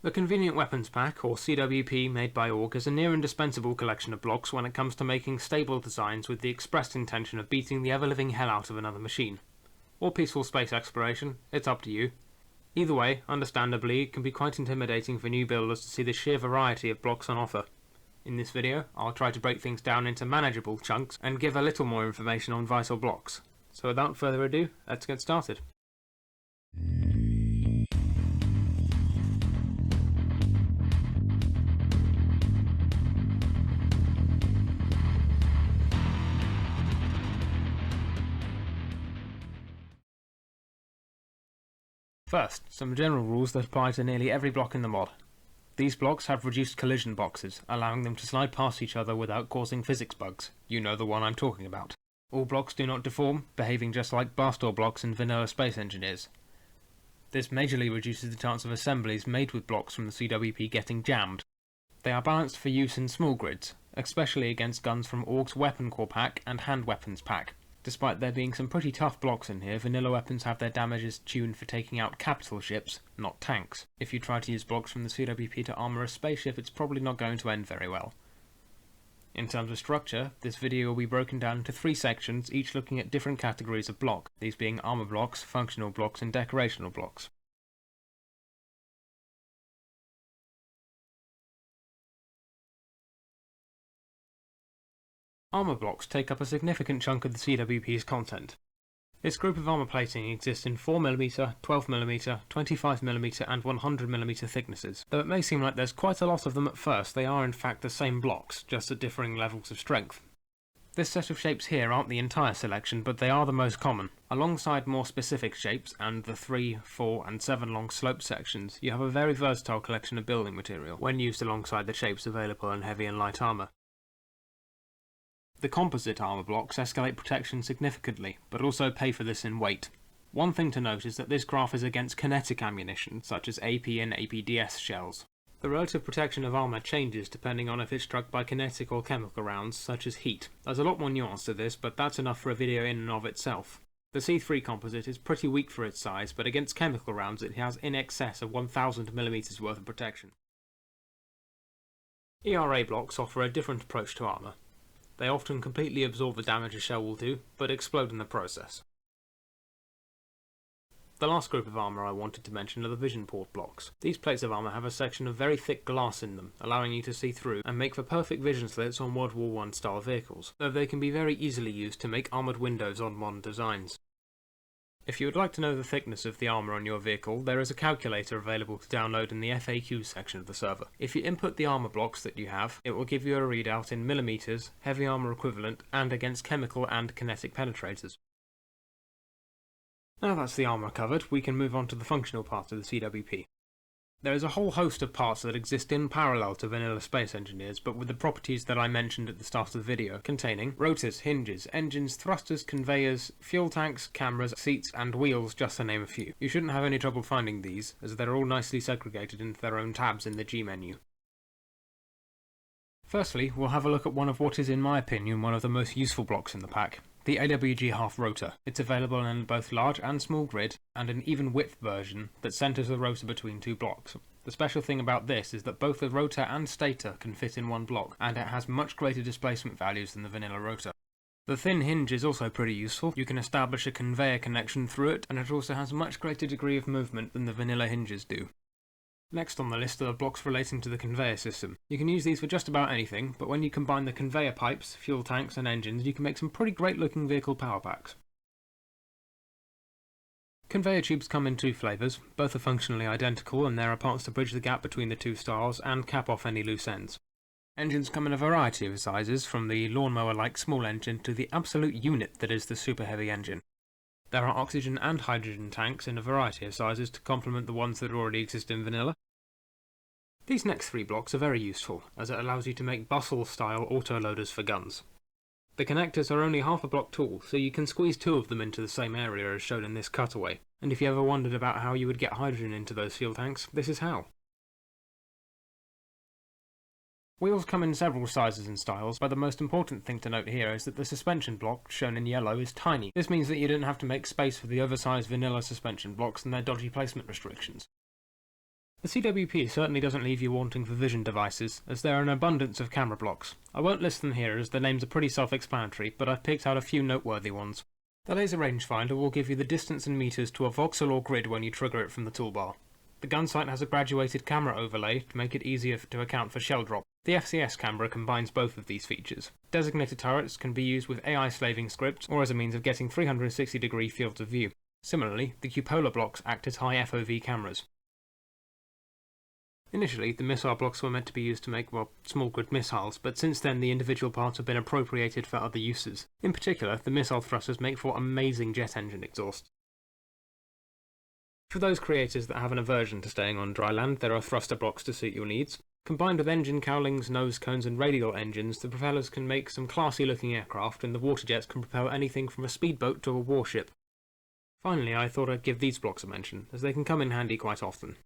The Convenient Weapons Pack, or CWP, made by AWG is a near indispensable collection of blocks when it comes to making stable designs with the expressed intention of beating the ever-living hell out of another machine. Or peaceful space exploration, it's up to you. Either way, understandably, it can be quite intimidating for new builders to see the sheer variety of blocks on offer. In this video, I'll try to break things down into manageable chunks and give a little more information on vital blocks. So without further ado, let's get started. First, some general rules that apply to nearly every block in the mod. These blocks have reduced collision boxes, allowing them to slide past each other without causing physics bugs. You know the one I'm talking about. All blocks do not deform, behaving just like blast door blocks in vanilla Space Engineers. This majorly reduces the chance of assemblies made with blocks from the CWP getting jammed. They are balanced for use in small grids, especially against guns from AWG's Weapon Core pack and Hand Weapons pack. Despite there being some pretty tough blocks in here, vanilla weapons have their damages tuned for taking out capital ships, not tanks. If you try to use blocks from the CWP to armour a spaceship, it's probably not going to end very well. In terms of structure, this video will be broken down into 3 sections, each looking at different categories of block, these being armour blocks, functional blocks and decorational blocks. Armour blocks take up a significant chunk of the CWP's content. This group of armour plating exists in 4mm, 12mm, 25mm and 100mm thicknesses. Though it may seem like there's quite a lot of them at first, they are in fact the same blocks, just at differing levels of strength. This set of shapes here aren't the entire selection, but they are the most common. Alongside more specific shapes and the 3, 4 and 7 long slope sections, you have a very versatile collection of building material, when used alongside the shapes available in heavy and light armour. The composite armour blocks escalate protection significantly, but also pay for this in weight. One thing to note is that this graph is against kinetic ammunition, such as AP and APDS shells. The relative protection of armour changes depending on if it's struck by kinetic or chemical rounds, such as heat. There's a lot more nuance to this, but that's enough for a video in and of itself. The C3 composite is pretty weak for its size, but against chemical rounds it has in excess of 1000mm worth of protection. ERA blocks offer a different approach to armour. They often completely absorb the damage a shell will do, but explode in the process. The last group of armour I wanted to mention are the vision port blocks. These plates of armour have a section of very thick glass in them, allowing you to see through and make for perfect vision slits on World War I style vehicles, though they can be very easily used to make armoured windows on modern designs. If you would like to know the thickness of the armour on your vehicle, there is a calculator available to download in the FAQ section of the server. If you input the armour blocks that you have, it will give you a readout in millimetres, heavy armour equivalent, and against chemical and kinetic penetrators. Now that's the armour covered, we can move on to the functional part of the CWP. There is a whole host of parts that exist in parallel to vanilla Space Engineers, but with the properties that I mentioned at the start of the video, containing rotors, hinges, engines, thrusters, conveyors, fuel tanks, cameras, seats and wheels, just to name a few. You shouldn't have any trouble finding these, as they're all nicely segregated into their own tabs in the G menu. Firstly, we'll have a look at one of what is, in my opinion, one of the most useful blocks in the pack. The AWG half rotor. It's available in both large and small grid, and an even width version that centres the rotor between 2 blocks. The special thing about this is that both the rotor and stator can fit in one block, and it has much greater displacement values than the vanilla rotor. The thin hinge is also pretty useful. You can establish a conveyor connection through it, and it also has a much greater degree of movement than the vanilla hinges do. Next on the list are the blocks relating to the conveyor system. You can use these for just about anything, but when you combine the conveyor pipes, fuel tanks and engines, you can make some pretty great looking vehicle power packs. Conveyor tubes come in 2 flavours, both are functionally identical and there are parts to bridge the gap between the 2 styles and cap off any loose ends. Engines come in a variety of sizes, from the lawnmower-like small engine to the absolute unit that is the super heavy engine. There are oxygen and hydrogen tanks in a variety of sizes to complement the ones that already exist in vanilla. These next 3 blocks are very useful, as it allows you to make bustle-style autoloaders for guns. The connectors are only half a block tall, so you can squeeze 2 of them into the same area as shown in this cutaway, and if you ever wondered about how you would get hydrogen into those fuel tanks, this is how. Wheels come in several sizes and styles, but the most important thing to note here is that the suspension block, shown in yellow, is tiny. This means that you don't have to make space for the oversized vanilla suspension blocks and their dodgy placement restrictions. The CWP certainly doesn't leave you wanting for vision devices, as there are an abundance of camera blocks. I won't list them here as the names are pretty self-explanatory, but I've picked out a few noteworthy ones. The laser rangefinder will give you the distance in meters to a voxel or grid when you trigger it from the toolbar. The gun sight has a graduated camera overlay to make it easier to account for shell drop. The FCS camera combines both of these features. Designated turrets can be used with AI slaving scripts or as a means of getting 360-degree fields of view. Similarly, the cupola blocks act as high FOV cameras. Initially, the missile blocks were meant to be used to make, well, small grid missiles, but since then the individual parts have been appropriated for other uses. In particular, the missile thrusters make for amazing jet engine exhaust. For those creators that have an aversion to staying on dry land, there are thruster blocks to suit your needs. Combined with engine cowlings, nose cones and radial engines, the propellers can make some classy looking aircraft, and the water jets can propel anything from a speedboat to a warship. Finally, I thought I'd give these blocks a mention, as they can come in handy quite often.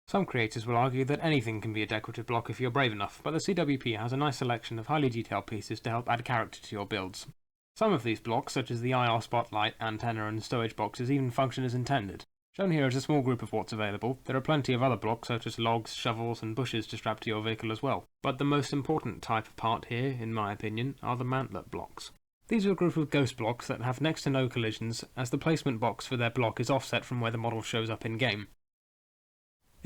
Some creators will argue that anything can be a decorative block if you're brave enough, but the CWP has a nice selection of highly detailed pieces to help add character to your builds. Some of these blocks, such as the IR spotlight, antenna and stowage boxes, even function as intended. Shown here is a small group of what's available. There are plenty of other blocks such as logs, shovels and bushes to strap to your vehicle as well. But the most important type of part here, in my opinion, are the mantlet blocks. These are a group of ghost blocks that have next to no collisions, as the placement box for their block is offset from where the model shows up in game.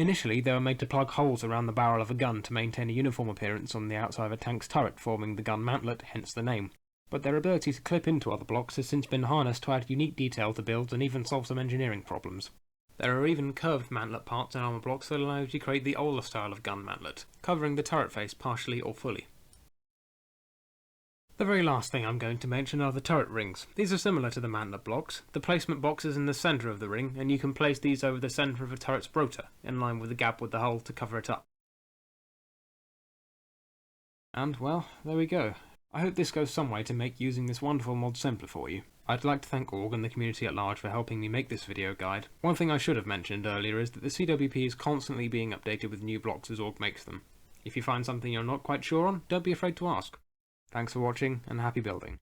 Initially, they were made to plug holes around the barrel of a gun to maintain a uniform appearance on the outside of a tank's turret, forming the gun mantlet, hence the name. But their ability to clip into other blocks has since been harnessed to add unique detail to builds and even solve some engineering problems. There are even curved mantlet parts in armour blocks that allow you to create the older style of gun mantlet, covering the turret face partially or fully. The very last thing I'm going to mention are the turret rings. These are similar to the mantlet blocks. The placement box is in the centre of the ring, and you can place these over the centre of a turret's rotor, in line with the gap with the hull to cover it up. And, well, there we go. I hope this goes some way to make using this wonderful mod simpler for you. I'd like to thank AWG and the community at large for helping me make this video guide. One thing I should have mentioned earlier is that the CWP is constantly being updated with new blocks as AWG makes them. If you find something you're not quite sure on, don't be afraid to ask. Thanks for watching, and happy building.